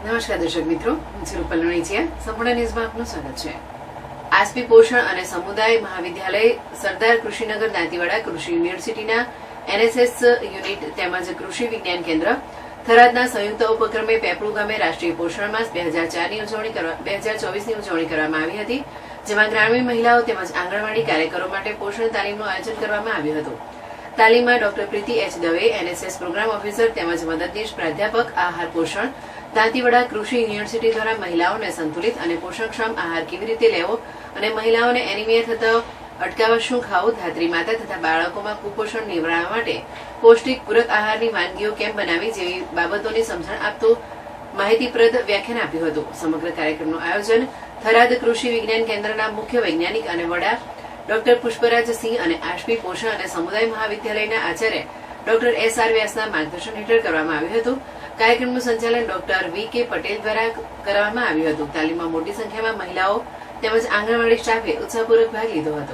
નમસ્કાર દર્શક મિત્રો, હું છું રૂપલ નોણીચિયા. સંપૂર્ણ ન્યૂઝમાં આપનું સ્વાગત છે. આસપી પોષણ અને સમુદાય મહાવિદ્યાલય, સરદાર કૃષિનગર દાંતીવાડા કૃષિ યુનિવર્સિટીના NSS યુનિટ તેમજ કૃષિ વિજ્ઞાન કેન્દ્ર થરાદના સંયુક્ત ઉપક્રમે પેપળુ ગામે રાષ્ટ્રીય પોષણ માસ 2024ની ઉજવણી કરવામાં આવી હતી, જેમાં ગ્રામીણ મહિલાઓ તેમજ આંગણવાડી કાર્યકરો માટે પોષણ તાલીમનું આયોજન કરવામાં આવ્યું હતું. તાલીમમાં doctor Priti H Dave, NSS programme officer તેમજ મદદનીશ પ્રાધ્યાપક, આહાર પોષણ, દાંતીવાડા કૃષિ યુનિવર્સિટી દ્વારા મહિલાઓને સંતુલિત અને પોષણક્ષમ આહાર કેવી રીતે લેવો અને મહિલાઓને એનિમિયા થતો અટકાવવા શું ખાવું, ધાત્રી માતા તથા બાળકોમાં કુપોષણ નિવારવા માટે પૌષ્ટિક પૂરક આહારની વાનગીઓ કેમ બનાવી જેવી બાબતોની સમજણ આપતું માહિતીપ્રદ વ્યાખ્યાન આપ્યું હતું. સમગ્ર કાર્યક્રમનું આયોજન થરાદ કૃષિ વિજ્ઞાન કેન્દ્રના મુખ્ય વૈજ્ઞાનિક અને વડા ડોક્ટર પુષ્પરાજસિંહ અને આસપી પોષણ અને સમુદાય મહાવિદ્યાલયના આચાર્ય ડોક્ટર SR વ્યાસના માર્ગદર્શન હેઠળ કરવામાં આવ્યું હતું. કાર્યક્રમનું સંચાલન ડોક્ટર VK પટેલ દ્વારા કરવામાં આવ્યું હતું. તાલીમમાં મોટી સંખ્યામાં મહિલાઓ તેમજ આંગણવાડી સ્ટાફે ઉત્સાહપૂર્વક ભાગ લીધો હતો.